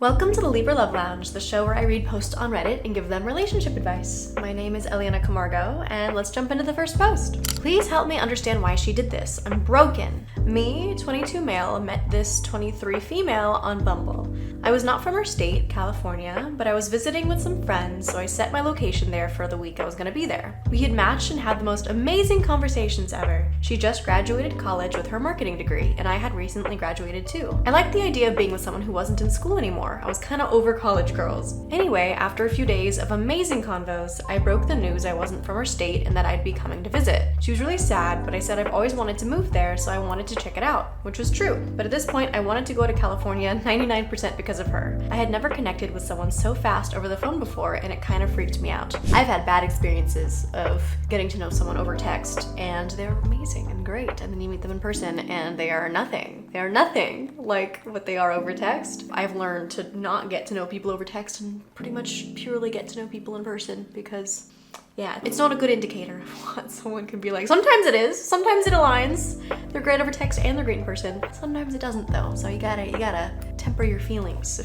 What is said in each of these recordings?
Welcome to the Libra Love Lounge, the show where I read posts on Reddit and give them relationship advice. My name is Eliana Camargo, and let's jump into the first post. Please help me understand why she did this. I'm broken. Me, 22 male, met this 23 female on Bumble. I was not from her state, California, but I was visiting with some friends, so I set my location there for the week I was gonna be there. We had matched and had the most amazing conversations ever. She just graduated college with her marketing degree, and I had recently graduated too. I liked the idea of being with someone who wasn't in school anymore. I was kind of over college girls. Anyway, after a few days of amazing convos, I broke the news I wasn't from her state and that I'd be coming to visit. She was really sad, but I said I've always wanted to move there, so I wanted to check it out, which was true. But at this point, I wanted to go to California 99% because of her. I had never connected with someone so fast over the phone before, and it kind of freaked me out. I've had bad experiences of getting to know someone over text, and they're amazing and great, and then you meet them in person, and they are nothing. They are nothing like what they are over text. I've learned to not get to know people over text and pretty much purely get to know people in person because, yeah, it's not a good indicator of what someone can be like. Sometimes it is. Sometimes it aligns. They're great over text and they're great in person. Sometimes it doesn't though. So you gotta temper your feelings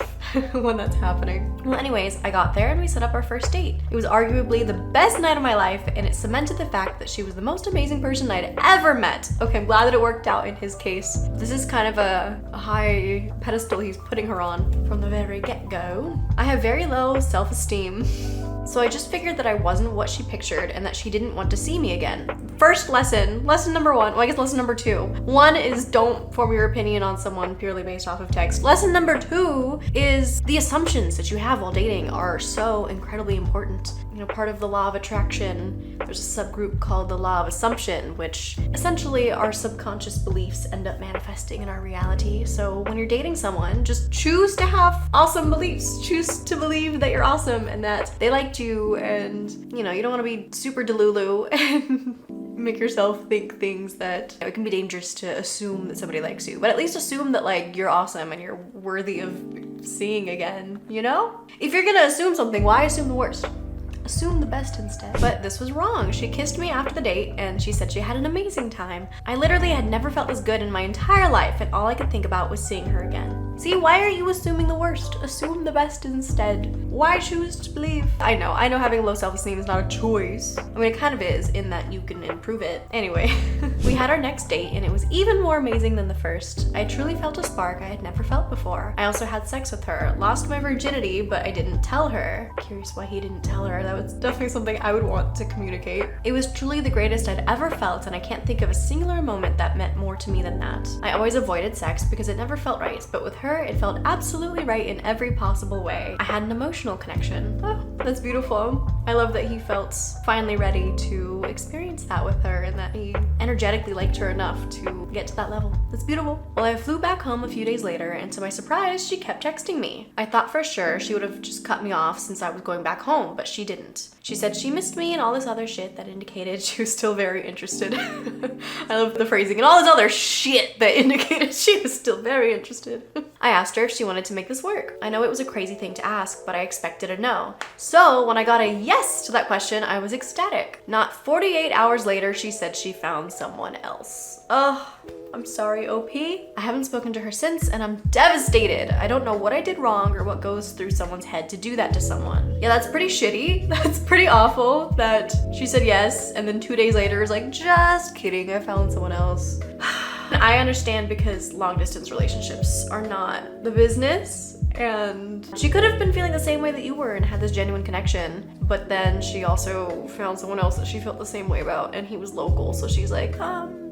when that's happening. Well, anyways, I got there and we set up our first date. It was arguably the best night of my life, and it cemented the fact that she was the most amazing person I'd ever met. Okay, I'm glad that it worked out in his case. This is kind of a high pedestal he's putting her on from the very get-go. I have very low self-esteem. So I just figured that I wasn't what she pictured and that she didn't want to see me again. First lesson number one, well, I guess lesson number two. One is don't form your opinion on someone purely based off of text. Lesson number two is the assumptions that you have while dating are so incredibly important. You know, part of the law of attraction, there's a subgroup called the law of assumption, which essentially our subconscious beliefs end up manifesting in our reality. So when you're dating someone, just choose to have awesome beliefs. Choose to believe that you're awesome and that they liked you, and you know, you don't want to be super delulu and make yourself think things that, you know, it can be dangerous to assume that somebody likes you, but at least assume that like you're awesome and you're worthy of seeing again, you know? If you're gonna assume something, why assume the worst? Assume the best instead. But this was wrong. She kissed me after the date and she said she had an amazing time. I literally had never felt this good in my entire life, and all I could think about was seeing her again. See, why are you assuming the worst? Assume the best instead. Why choose to believe? I know having low self-esteem is not a choice. I mean, it kind of is in that you can improve it. Anyway, we had our next date and it was even more amazing than the first. I truly felt a spark I had never felt before. I also had sex with her, lost my virginity, but I didn't tell her. Curious why he didn't tell her. That was definitely something I would want to communicate. It was truly the greatest I'd ever felt, and I can't think of a singular moment that meant more to me than that. I always avoided sex because it never felt right, but with her, it felt absolutely right in every possible way. I had an emotional connection. Oh, that's beautiful. I love that he felt finally ready to experience that with her and that he energetically liked her enough to get to that level. That's beautiful. Well, I flew back home a few days later, and to my surprise, she kept texting me. I thought for sure she would have just cut me off since I was going back home, but she didn't. She said she missed me and all this other shit that indicated she was still very interested. I love the phrasing, and all this other shit that indicated she was still very interested. I asked her if she wanted to make this work. I know it was a crazy thing to ask, but I expected a no. So when I got a yes to that question, I was ecstatic. Not 48 hours later, she said she found someone else. Ugh. I'm sorry, OP. I haven't spoken to her since, and I'm devastated. I don't know what I did wrong or what goes through someone's head to do that to someone. Yeah, that's pretty shitty. That's pretty awful that she said yes, and then 2 days later is like, just kidding, I found someone else. I understand because long distance relationships are not the business, and she could have been feeling the same way that you were and had this genuine connection, but then she also found someone else that she felt the same way about, and he was local, so she's like,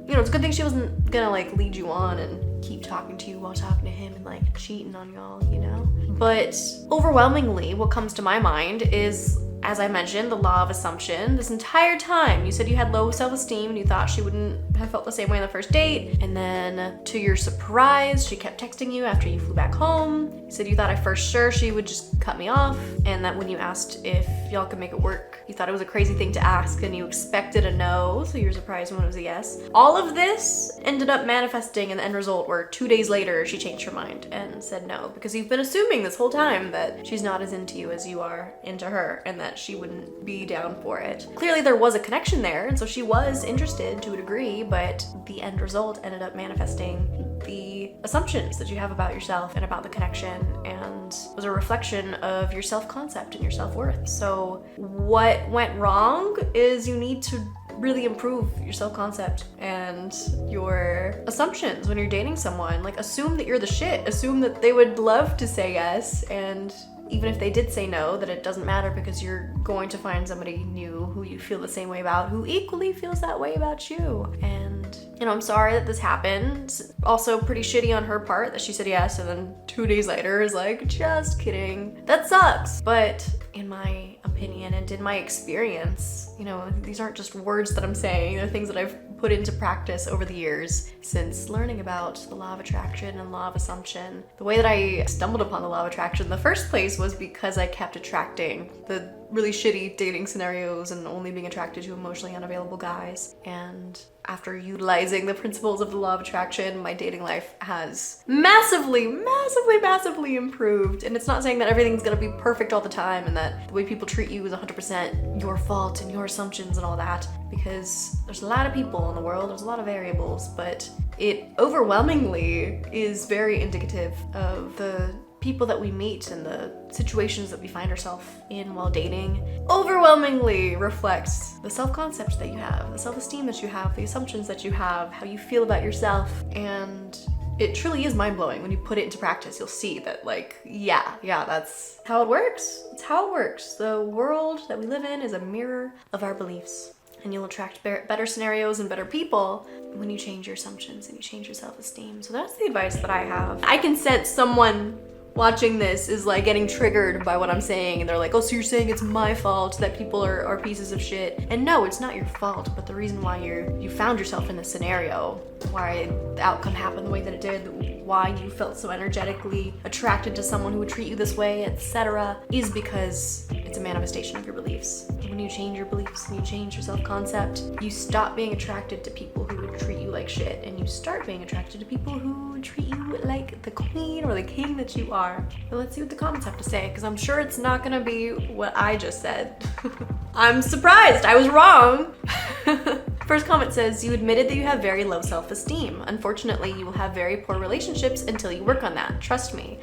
you know, it's a good thing she wasn't gonna like lead you on and keep talking to you while talking to him and like cheating on y'all, you know? But overwhelmingly, what comes to my mind is, as I mentioned, the law of assumption. This entire time, you said you had low self-esteem and you thought she wouldn't have felt the same way on the first date. And then to your surprise, she kept texting you after you flew back home. You said you thought at first sure she would just cut me off. And that when you asked if y'all could make it work, you thought it was a crazy thing to ask and you expected a no, so you were surprised when it was a yes. All of this ended up manifesting in the end result where 2 days later she changed her mind and said no, because you've been assuming this whole time that she's not as into you as you are into her and that she wouldn't be down for it. Clearly there was a connection there, and so she was interested to a degree, but the end result ended up manifesting the the assumptions that you have about yourself and about the connection, and was a reflection of your self-concept and your self-worth. So what went wrong is you need to really improve your self-concept and your assumptions when you're dating someone. Like, assume that you're the shit. Assume that they would love to say yes, and even if they did say no, that it doesn't matter because you're going to find somebody new who you feel the same way about, who equally feels that way about you. And, you know, I'm sorry that this happened. Also pretty shitty on her part that she said yes and then 2 days later is like, just kidding. That sucks. But in my opinion and in my experience, you know, these aren't just words that I'm saying, they're things that I've put into practice over the years since learning about the law of attraction and law of assumption. The way that I stumbled upon the law of attraction in the first place was because I kept attracting the really shitty dating scenarios and only being attracted to emotionally unavailable guys. And after utilizing the principles of the law of attraction, my dating life has massively improved. And it's not saying that everything's gonna be perfect all the time and that the way people treat you is 100% your fault and your assumptions and all that, because there's a lot of people in the world, there's a lot of variables, but it overwhelmingly is very indicative of the people that we meet and the situations that we find ourselves in while dating. Overwhelmingly reflects the self-concept that you have, the self-esteem that you have, the assumptions that you have, how you feel about yourself. And it truly is mind-blowing when you put it into practice. You'll see that, like, yeah, that's how it works. It's how it works. The world that we live in is a mirror of our beliefs. And you'll attract better scenarios and better people when you change your assumptions and you change your self-esteem. So that's the advice that I have. I can sense someone watching this is like getting triggered by what I'm saying, and they're like, oh, so you're saying it's my fault that people are pieces of shit. And no, it's not your fault, but the reason why you found yourself in this scenario, why the outcome happened the way that it did, why you felt so energetically attracted to someone who would treat you this way, etc., is because it's a manifestation of your beliefs. When you change your beliefs and you change your self-concept, you stop being attracted to people who would treat you like shit, and you start being attracted to people who treat you like the queen or the king that you are. But let's see what the comments have to say, because I'm sure it's not gonna be what I just said. I'm surprised, I was wrong. First comment says, you admitted that you have very low self-esteem. Unfortunately, you will have very poor relationships until you work on that. Trust me.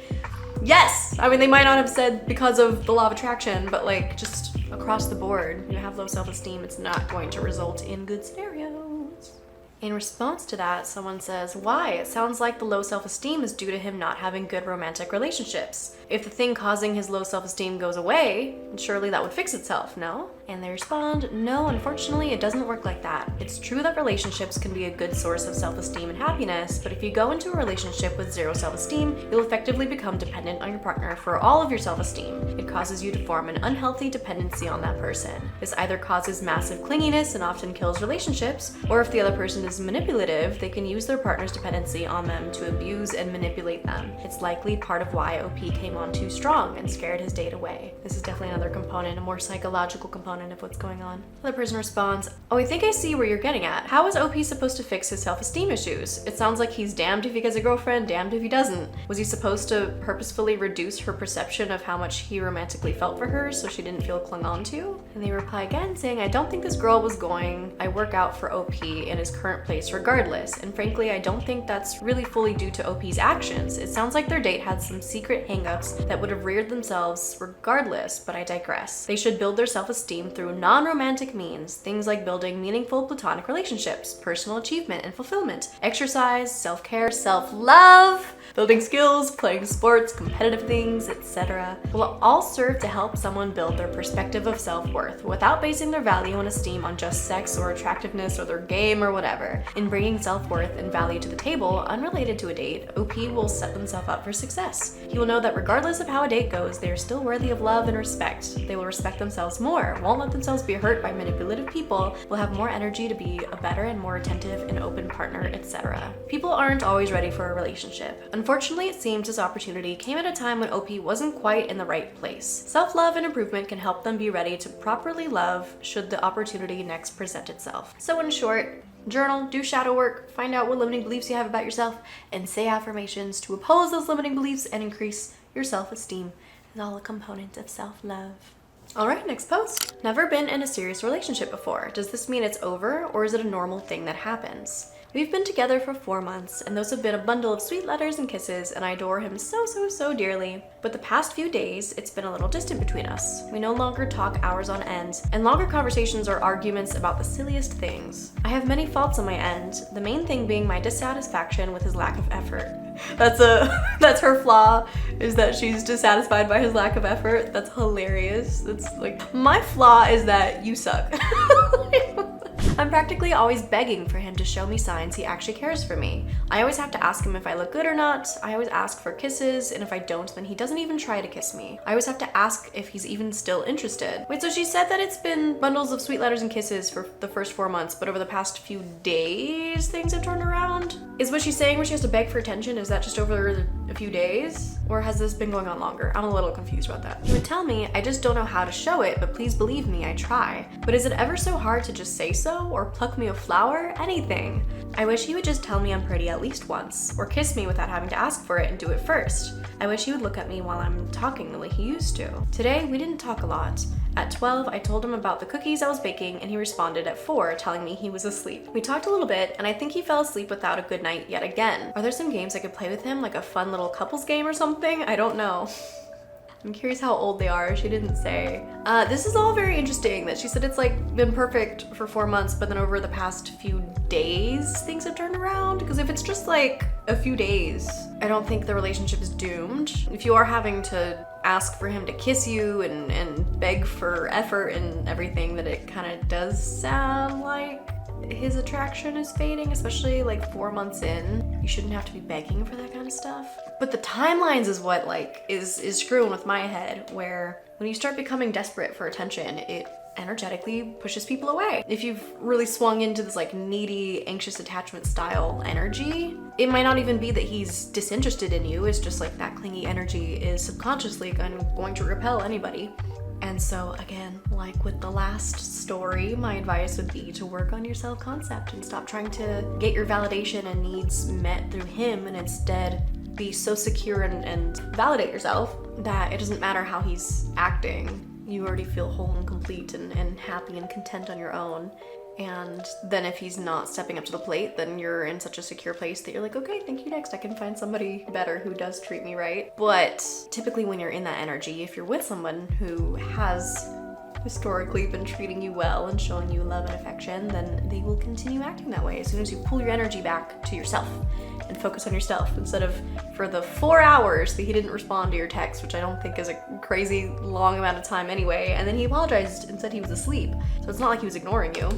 Yes! I mean, they might not have said because of the law of attraction, but like just across the board, you have low self-esteem, it's not going to result in good scenarios. In response to that, someone says, why? It sounds like the low self-esteem is due to him not having good romantic relationships. If the thing causing his low self-esteem goes away, surely that would fix itself, no? And they respond, no, unfortunately, it doesn't work like that. It's true that relationships can be a good source of self-esteem and happiness, but if you go into a relationship with zero self-esteem, you'll effectively become dependent on your partner for all of your self-esteem. It causes you to form an unhealthy dependency on that person. This either causes massive clinginess and often kills relationships, or if the other person is manipulative, they can use their partner's dependency on them to abuse and manipulate them. It's likely part of why OP came on too strong and scared his date away. This is definitely another component, a more psychological component of what's going on. The person responds, oh, I think I see where you're getting at. How is OP supposed to fix his self-esteem issues? It sounds like he's damned if he gets a girlfriend, damned if he doesn't. Was he supposed to purposefully reduce her perception of how much he romantically felt for her so she didn't feel clung on to? And they reply again saying, I don't think this girl was going, I work out for OP in his current place regardless. And frankly, I don't think that's really fully due to OP's actions. It sounds like their date had some secret hangups that would have reared themselves regardless, but I digress. They should build their self-esteem through non-romantic means, things like building meaningful platonic relationships, personal achievement and fulfillment, exercise, self-care, self-love, building skills, playing sports, competitive things, etc. will all serve to help someone build their perspective of self-worth without basing their value and esteem on just sex or attractiveness or their game or whatever. In bringing self-worth and value to the table, unrelated to a date, OP will set themselves up for success. He will know that regardless of how a date goes, they are still worthy of love and respect. They will respect themselves more, won't let themselves be hurt by manipulative people, will have more energy to be a better and more attentive and open partner, etc. People aren't always ready for a relationship. Unfortunately, it seems this opportunity came at a time when OP wasn't quite in the right place. Self-love and improvement can help them be ready to properly love should the opportunity next present itself. So in short, journal, do shadow work, find out what limiting beliefs you have about yourself, and say affirmations to oppose those limiting beliefs and increase your self-esteem. It's all a component of self-love. All right, next post. Never been in a serious relationship before. Does this mean it's over, or is it a normal thing that happens? We've been together for 4 months, and those have been a bundle of sweet letters and kisses, and I adore him so dearly. But the past few days, it's been a little distant between us. We no longer talk hours on end, and longer conversations are arguments about the silliest things. I have many faults on my end, the main thing being my dissatisfaction with his lack of effort. That's her flaw, is that she's dissatisfied by his lack of effort. That's hilarious. That's like, my flaw is that you suck. I'm practically always begging for him to show me signs he actually cares for me. I always have to ask him if I look good or not. I always ask for kisses, and if I don't, then he doesn't even try to kiss me. I always have to ask if he's even still interested. Wait, so she said that it's been bundles of sweet letters and kisses for the first 4 months, but over the past few days, things have turned around? Is what she's saying where she has to beg for attention, is that just over a few days? Or has this been going on longer? I'm a little confused about that. He would tell me, I just don't know how to show it, but please believe me, I try. But is it ever so hard to just say so? Or pluck me a flower? Anything. I wish he would just tell me I'm pretty at least once, or kiss me without having to ask for it and do it first. I wish he would look at me while I'm talking the way he used to. Today, we didn't talk a lot. At 12, I told him about the cookies I was baking, and he responded at 4, telling me he was asleep. We talked a little bit, and I think he fell asleep without a good night yet again. Are there some games I could play with him, like a fun little couples game or something? I don't know. I'm curious how old they are. She didn't say. This is all very interesting that she said it's like been perfect for 4 months, but then over the past few days, things have turned around. Because if it's just like a few days, I don't think the relationship is doomed. If you are having to ask for him to kiss you and beg for effort and everything, that it kind of does sound like his attraction is fading, especially like 4 months in. You shouldn't have to be begging for that kind of stuff. But the timelines is what like is screwing with my head, where when you start becoming desperate for attention, it energetically pushes people away. If you've really swung into this like needy, anxious attachment style energy, it might not even be that he's disinterested in you. It's just like that clingy energy is subconsciously going to repel anybody. And so again, like with the last story, my advice would be to work on your self-concept and stop trying to get your validation and needs met through him, and instead be so secure and validate yourself that it doesn't matter how he's acting. You already feel whole and complete and happy and content on your own. And then if he's not stepping up to the plate, then you're in such a secure place that you're like, okay, thank you, next. I can find somebody better who does treat me right. But typically when you're in that energy, if you're with someone who has historically been treating you well and showing you love and affection, then they will continue acting that way as soon as you pull your energy back to yourself and focus on yourself, instead of for the 4 hours that he didn't respond to your text, which I don't think is a crazy long amount of time anyway, and then he apologized and said he was asleep. So it's not like he was ignoring you.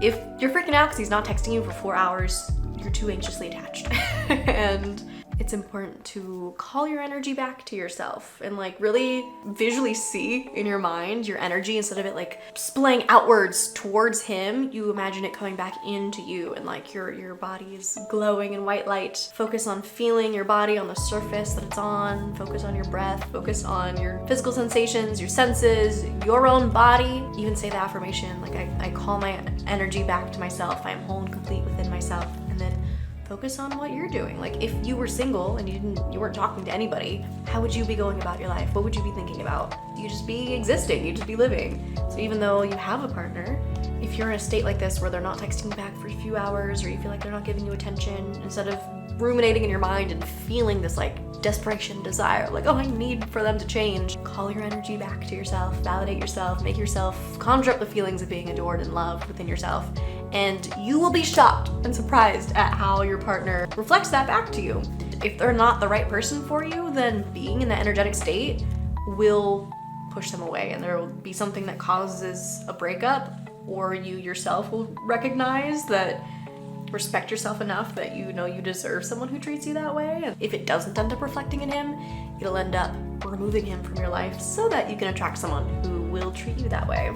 If you're freaking out because he's not texting you for 4 hours, you're too anxiously attached. And it's important to call your energy back to yourself and like really visually see in your mind your energy, instead of it like splaying outwards towards him. You imagine it coming back into you, and like your body is glowing in white light. Focus on feeling your body on the surface that it's on. Focus on your breath. Focus on your physical sensations, your senses, your own body. Even say the affirmation, like I call my energy back to myself. I am whole and complete within myself. And then focus on what you're doing. Like if you were single and you weren't talking to anybody, how would you be going about your life? What would you be thinking about? You'd just be existing, you'd just be living. So even though you have a partner, if you're in a state like this where they're not texting you back for a few hours, or you feel like they're not giving you attention, instead of ruminating in your mind and feeling this like desperation, desire, like, oh, I need for them to change, call your energy back to yourself, validate yourself, make yourself conjure up the feelings of being adored and loved within yourself. And you will be shocked and surprised at how your partner reflects that back to you. If they're not the right person for you, then being in that energetic state will push them away, and there will be something that causes a breakup, or you yourself will recognize that, respect yourself enough that you know you deserve someone who treats you that way. And if it doesn't end up reflecting in him, it'll end up removing him from your life so that you can attract someone who will treat you that way.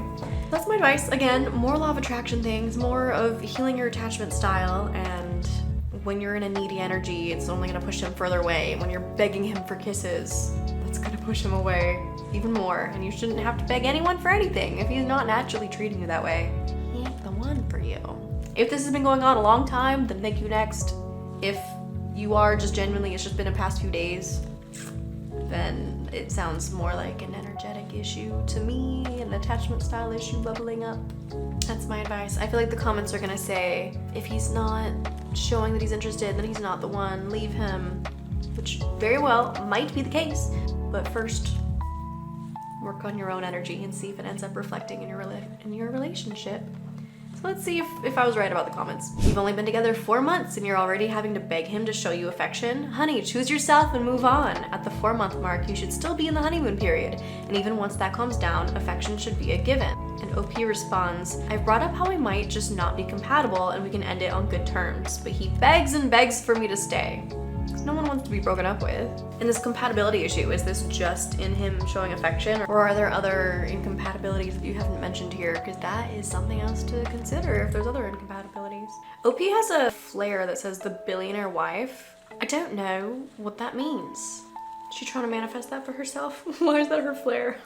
That's my advice. Again, more law of attraction things, more of healing your attachment style, and when you're in a needy energy, it's only gonna push him further away. When you're begging him for kisses, that's gonna push him away even more, and you shouldn't have to beg anyone for anything. If he's not naturally treating you that way, he ain't the one for you. If this has been going on a long time, then thank you, next. If you are just genuinely, it's just been a past few days, then it sounds more like an energetic issue to me, an attachment style issue bubbling up. That's my advice. I feel like the comments are gonna say, if he's not showing that he's interested, then he's not the one, leave him, which very well might be the case. But first, work on your own energy and see if it ends up reflecting in your relationship. So let's see if I was right about the comments. You've only been together 4 months and you're already having to beg him to show you affection? Honey, choose yourself and move on. At the 4-month mark, you should still be in the honeymoon period. And even once that calms down, affection should be a given. And OP responds, I've brought up how we might just not be compatible and we can end it on good terms, but he begs and begs for me to stay. Because no one wants to be broken up with. And this compatibility issue, is this just in him showing affection, or are there other incompatibilities that you haven't mentioned here? Because that is something else to consider if there's other incompatibilities. OP has a flare that says the billionaire wife. I don't know what that means. Is she trying to manifest that for herself? Why is that her flare?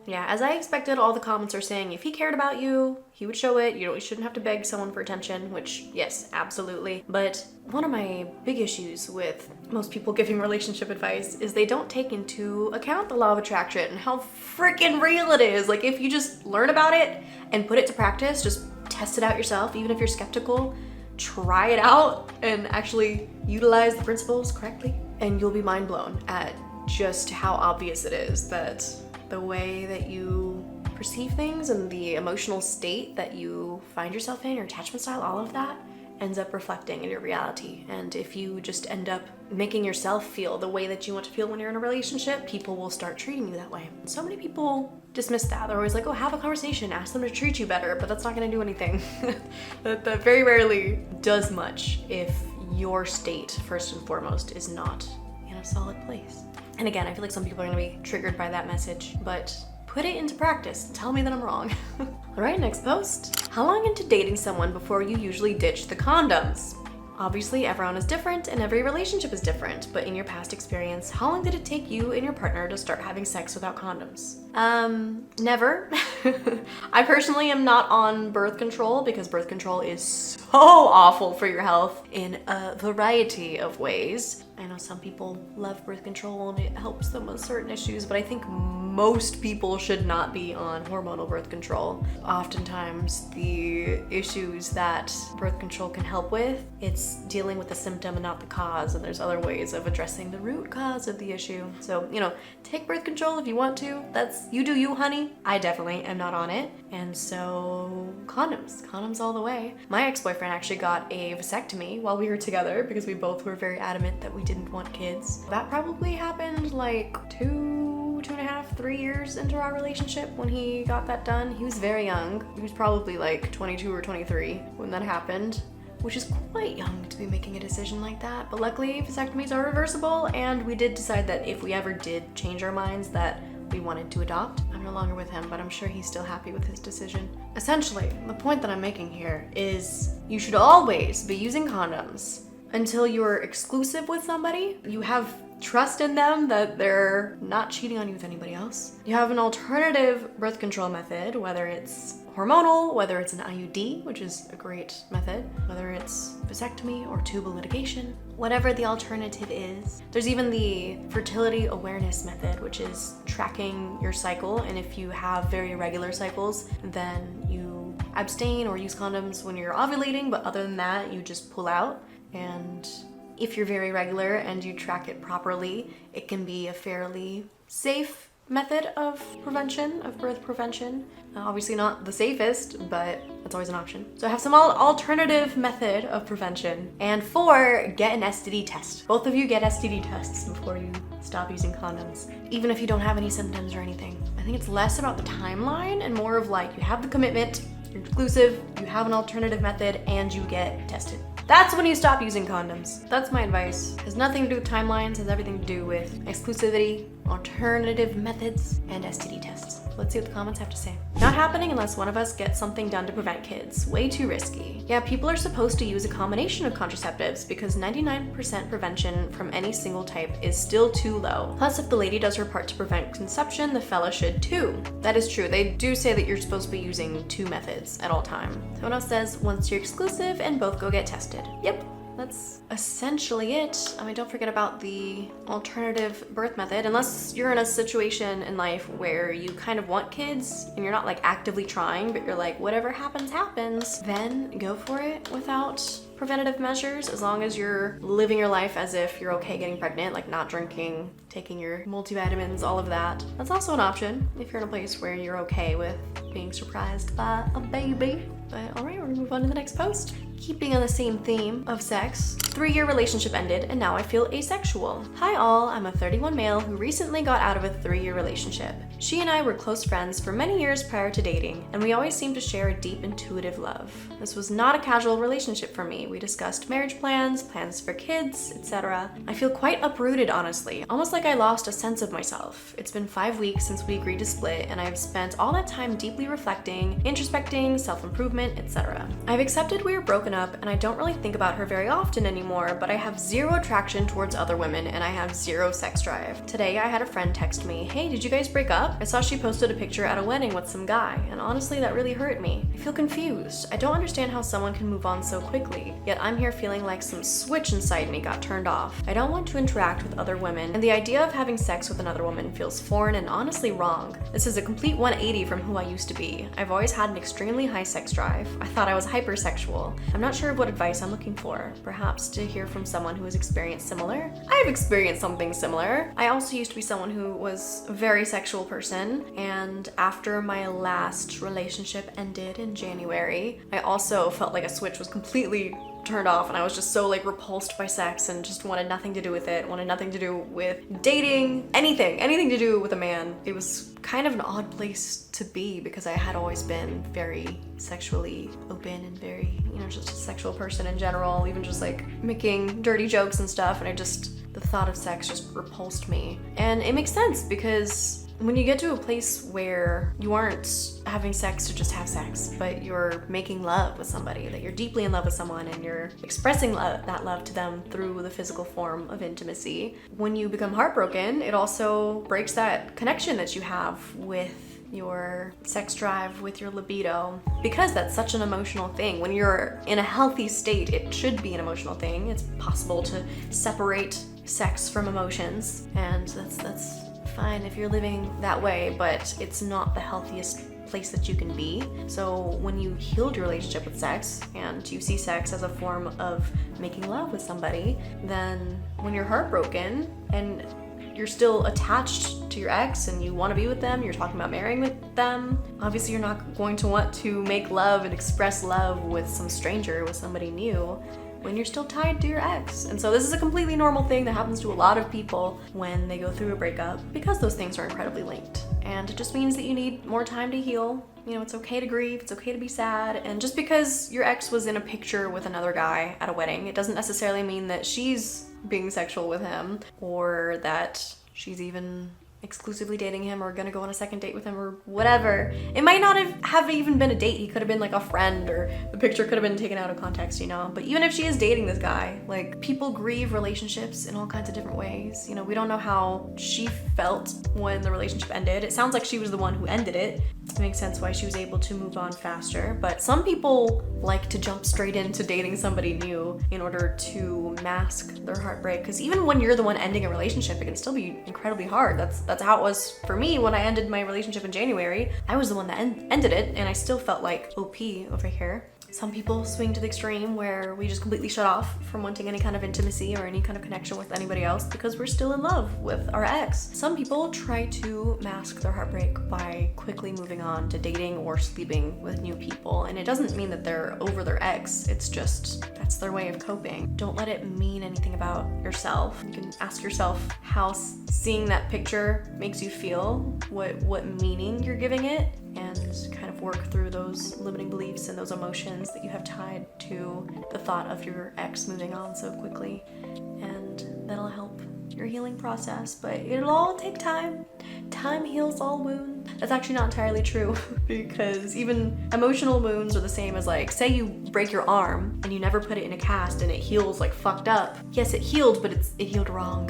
Yeah, as I expected, all the comments are saying if he cared about you, he would show it. You shouldn't have to beg someone for attention, which, yes, absolutely. But one of my big issues with most people giving relationship advice is they don't take into account the law of attraction and how freaking real it is. Like, if you just learn about it and put it to practice, just test it out yourself, even if you're skeptical, try it out and actually utilize the principles correctly, and you'll be mind blown at just how obvious it is that the way that you perceive things and the emotional state that you find yourself in, your attachment style, all of that ends up reflecting in your reality. And if you just end up making yourself feel the way that you want to feel when you're in a relationship, people will start treating you that way. So many people dismiss that. They're always like, oh, have a conversation, ask them to treat you better, but that's not gonna do anything. that very rarely does much if your state, first and foremost, is not in a solid place. And again, I feel like some people are gonna be triggered by that message, but put it into practice. Tell me that I'm wrong. All right, next post. How long into dating someone before you usually ditch the condoms? Obviously, everyone is different and every relationship is different, but in your past experience, how long did it take you and your partner to start having sex without condoms? Never. I personally am not on birth control because birth control is so awful for your health in a variety of ways. I know some people love birth control and it helps them with certain issues, but I think most people should not be on hormonal birth control. Oftentimes, the issues that birth control can help with, it's dealing with the symptom and not the cause, and there's other ways of addressing the root cause of the issue. So, take birth control if you want to. That's, you do you, honey. I definitely am not on it. And so, condoms all the way. My ex-boyfriend actually got a vasectomy while we were together because we both were very adamant that we didn't want kids. That probably happened like 2.5, 3 years into our relationship when he got that done. He was very young. He was probably like 22 or 23 when that happened, which is quite young to be making a decision like that. But luckily, vasectomies are reversible, and we did decide that if we ever did change our minds that we wanted to adopt. I'm no longer with him, but I'm sure he's still happy with his decision. Essentially, the point that I'm making here is you should always be using condoms until you're exclusive with somebody. You have trust in them that they're not cheating on you with anybody else. You have an alternative birth control method, whether it's hormonal, whether it's an IUD, which is a great method, whether it's vasectomy or tubal litigation, whatever the alternative is. There's even the fertility awareness method, which is tracking your cycle, and if you have very irregular cycles, then you abstain or use condoms when you're ovulating, but other than that, you just pull out. And if you're very regular and you track it properly, it can be a fairly safe method of prevention, of birth prevention. Obviously not the safest, but that's always an option. So have some alternative method of prevention. And 4, get an STD test. Both of you get STD tests before you stop using condoms, even if you don't have any symptoms or anything. I think it's less about the timeline and more of like, you have the commitment, you're exclusive, you have an alternative method, and you get tested. That's when you stop using condoms. That's my advice. It has nothing to do with timelines, it has everything to do with exclusivity, alternative methods, and STD tests. Let's see what the comments have to say. Not happening unless one of us gets something done to prevent kids. Way too risky. Yeah, people are supposed to use a combination of contraceptives because 99% prevention from any single type is still too low. Plus, if the lady does her part to prevent conception, the fella should too. That is true. They do say that you're supposed to be using 2 methods at all time. Someone else says, once you're exclusive and both go get tested. Yep. that's essentially it. I mean, don't forget about the alternative birth method. Unless you're in a situation in life where you kind of want kids and you're not like actively trying, but you're like, whatever happens, happens, then go for it without preventative measures, as long as you're living your life as if you're okay getting pregnant, like not drinking, taking your multivitamins, all of that. That's also an option if you're in a place where you're okay with being surprised by a baby. But all right, we're gonna move on to the next post. Keeping on the same theme of sex, 3-year relationship ended and now I feel asexual. Hi all, I'm a 31 male who recently got out of a 3-year relationship. She and I were close friends for many years prior to dating, and we always seemed to share a deep intuitive love. This was not a casual relationship for me. We discussed marriage plans, plans for kids, etc. I feel quite uprooted, honestly, almost like I lost a sense of myself. It's been 5 weeks since we agreed to split, and I have spent all that time deeply reflecting, introspecting, self-improvement, etc. I've accepted we are broken up, and I don't really think about her very often anymore, but I have zero attraction towards other women, and I have zero sex drive. Today, I had a friend text me, "Hey, did you guys break up? I saw she posted a picture at a wedding with some guy, and honestly, that really hurt me. I feel confused. I don't understand how someone can move on so quickly, yet I'm here feeling like some switch inside me got turned off. I don't want to interact with other women, and the idea of having sex with another woman feels foreign and honestly wrong. This is a complete 180 from who I used to be. I've always had an extremely high sex drive. I thought I was hypersexual. I'm not sure what advice I'm looking for. Perhaps to hear from someone who has experienced similar. I've experienced something similar. I also used to be someone who was a very sexual person, and after my last relationship ended in January, I also felt like a switch was completely turned off, and I was just so like repulsed by sex and just wanted nothing to do with it, wanted nothing to do with dating, anything to do with a man. It was kind of an odd place to be because I had always been very sexually open and very, just a sexual person in general, even just like making dirty jokes and stuff, and the thought of sex just repulsed me. And it makes sense because when you get to a place where you aren't having sex to just have sex, but you're making love with somebody, that you're deeply in love with someone and you're expressing that love to them through the physical form of intimacy, when you become heartbroken, it also breaks that connection that you have with your sex drive, with your libido, because that's such an emotional thing. When you're in a healthy state, it should be an emotional thing. It's possible to separate sex from emotions, and that's fine if you're living that way, but it's not the healthiest place that you can be. So when you healed your relationship with sex and you see sex as a form of making love with somebody, then when you're heartbroken and you're still attached to your ex and you want to be with them, you're talking about marrying with them, obviously you're not going to want to make love and express love with some stranger, with somebody new, when you're still tied to your ex. And so this is a completely normal thing that happens to a lot of people when they go through a breakup, because those things are incredibly linked. And it just means that you need more time to heal. It's okay to grieve, it's okay to be sad. And just because your ex was in a picture with another guy at a wedding, it doesn't necessarily mean that she's being sexual with him, or that she's even exclusively dating him or gonna go on a second date with him or whatever. It might not have even been a date. He could have been like a friend, or the picture could have been taken out of context, But even if she is dating this guy, like, people grieve relationships in all kinds of different ways. We don't know how she felt when the relationship ended. It sounds like she was the one who ended it. It makes sense why she was able to move on faster. But some people like to jump straight into dating somebody new in order to mask their heartbreak. Because even when you're the one ending a relationship, it can still be incredibly hard. That's how it was for me when I ended my relationship in January. I was the one that ended it, and I still felt like OP over here. Some people swing to the extreme where we just completely shut off from wanting any kind of intimacy or any kind of connection with anybody else because we're still in love with our ex. Some people try to mask their heartbreak by quickly moving on to dating or sleeping with new people. And it doesn't mean that they're over their ex, it's just that's their way of coping. Don't let it mean anything about yourself. You can ask yourself how seeing that picture makes you feel, what meaning you're giving it, and kind of work through those limiting beliefs and those emotions that you have tied to the thought of your ex moving on so quickly. And that'll help your healing process, but it'll all take time. Time heals all wounds. That's actually not entirely true because even emotional wounds are the same as, like, say you break your arm and you never put it in a cast and it heals like fucked up. Yes, it healed, but it healed wrong.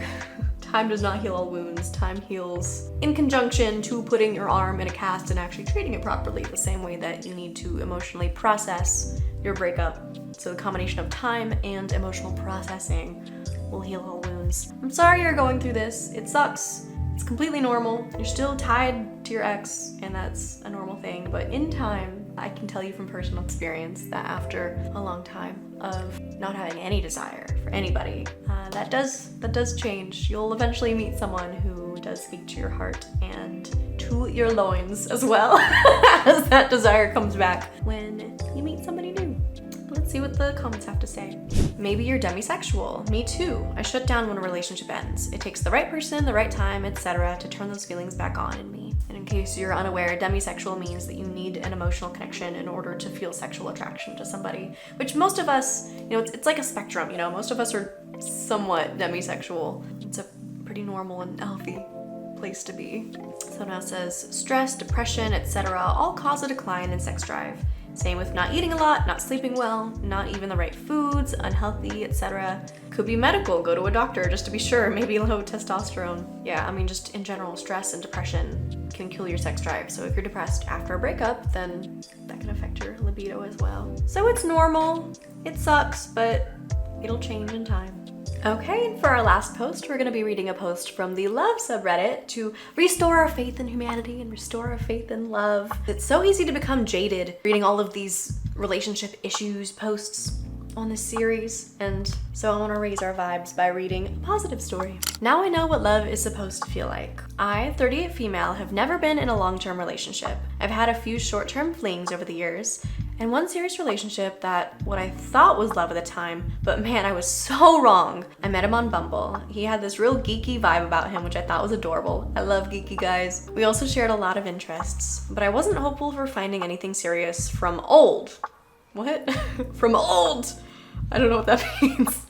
Time does not heal all wounds. Time heals in conjunction to putting your arm in a cast and actually treating it properly, the same way that you need to emotionally process your breakup. So the combination of time and emotional processing will heal all wounds. I'm sorry you're going through this. It sucks. It's completely normal. You're still tied to your ex, and that's a normal thing. But in time, I can tell you from personal experience that after a long time of not having any desire for anybody, that does change. You'll eventually meet someone who does speak to your heart and to your loins as well as that desire comes back when you meet somebody new. Let's see what the comments have to say. Maybe you're demisexual. Me too. I shut down when a relationship ends. It takes the right person, the right time, etc. to turn those feelings back on in me. And in case you're unaware, demisexual means that you need an emotional connection in order to feel sexual attraction to somebody, which most of us, it's like a spectrum, most of us are somewhat demisexual. It's a pretty normal and healthy place to be. So now it says stress, depression, etc. all cause a decline in sex drive. Same with not eating a lot, not sleeping well, not even the right foods, unhealthy, etc. Could be medical, go to a doctor just to be sure, maybe low testosterone. Yeah, just in general, stress and depression can kill your sex drive. So if you're depressed after a breakup, then that can affect your libido as well. So it's normal, it sucks, but it'll change in time. Okay, and for our last post, we're gonna be reading a post from the love subreddit to restore our faith in humanity and restore our faith in love. It's so easy to become jaded reading all of these relationship issues posts on this series, and so I want to raise our vibes by reading a positive story. Now I know what love is supposed to feel like. I, 38 female, have never been in a long-term relationship. I've had a few short-term flings over the years, and one serious relationship that what I thought was love at the time, but man, I was so wrong. I met him on Bumble. He had this real geeky vibe about him, which I thought was adorable. I love geeky guys. We also shared a lot of interests, but I wasn't hopeful for finding anything serious from old. What? From old! I don't know what that means.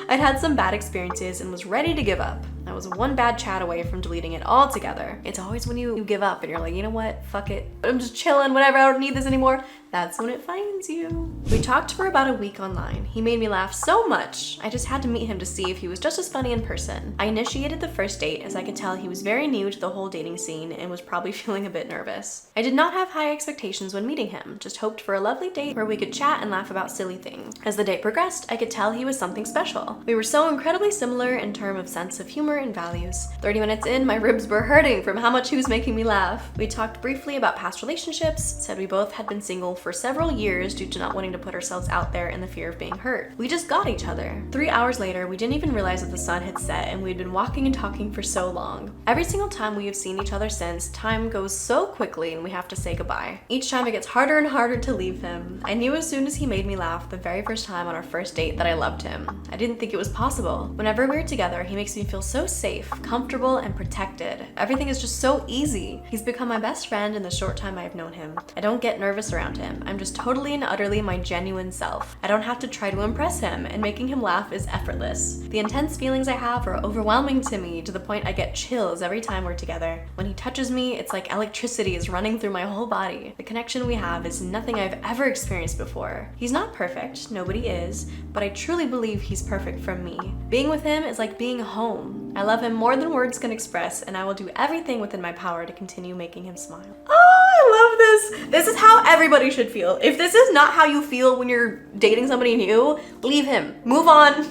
I'd had some bad experiences and was ready to give up. I was one bad chat away from deleting it altogether. It's always when you give up and you're like, you know what, fuck it. I'm just chilling, whatever, I don't need this anymore. That's when it finds you. We talked for about a week online. He made me laugh so much. I just had to meet him to see if he was just as funny in person. I initiated the first date as I could tell he was very new to the whole dating scene and was probably feeling a bit nervous. I did not have high expectations when meeting him, just hoped for a lovely date where we could chat and laugh about silly things. As the date progressed, I could tell he was something special. We were so incredibly similar in terms of sense of humor and values. 30 minutes in, my ribs were hurting from how much he was making me laugh. We talked briefly about past relationships, said we both had been single for several years due to not wanting to put ourselves out there in the fear of being hurt. We just got each other. 3 hours later, we didn't even realize that the sun had set and we'd been walking and talking for so long. Every single time we have seen each other since, time goes so quickly and we have to say goodbye. Each time it gets harder and harder to leave him. I knew as soon as he made me laugh the very first time on our first date that I loved him. I didn't think it was possible. Whenever we're together, he makes me feel so safe, comfortable, and protected. Everything is just so easy. He's become my best friend in the short time I've known him. I don't get nervous around him. I'm just totally and utterly my genuine self. I don't have to try to impress him, and making him laugh is effortless. The intense feelings I have are overwhelming to me to the point I get chills every time we're together. When he touches me, it's like electricity is running through my whole body. The connection we have is nothing I've ever experienced before. He's not perfect, nobody is, but I truly believe he's perfect for me. Being with him is like being home. I love him more than words can express, and I will do everything within my power to continue making him smile. Oh, I love this. This is how everybody should feel. If this is not how you feel when you're dating somebody new, leave him. Move on.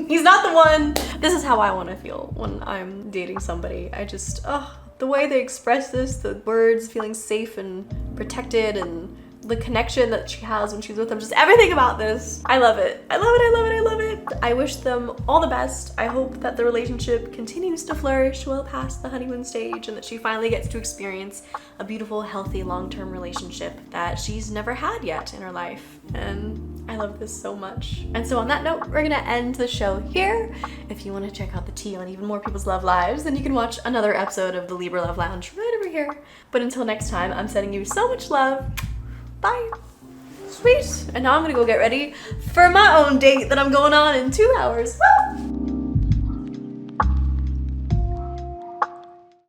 He's not the one. This is how I want to feel when I'm dating somebody. I just, the way they express this, the words, feeling safe and protected, and the connection that she has when she's with them, just everything about this. I love it. I love it, I love it, I love it. I wish them all the best. I hope that the relationship continues to flourish well past the honeymoon stage and that she finally gets to experience a beautiful, healthy, long-term relationship that she's never had yet in her life. And I love this so much. And so on that note, we're gonna end the show here. If you want to check out the tea on even more people's love lives, then you can watch another episode of the Libra Love Lounge right over here. But until next time, I'm sending you so much love. Bye. Sweet. And now I'm gonna go get ready for my own date that I'm going on in 2 hours. Woo!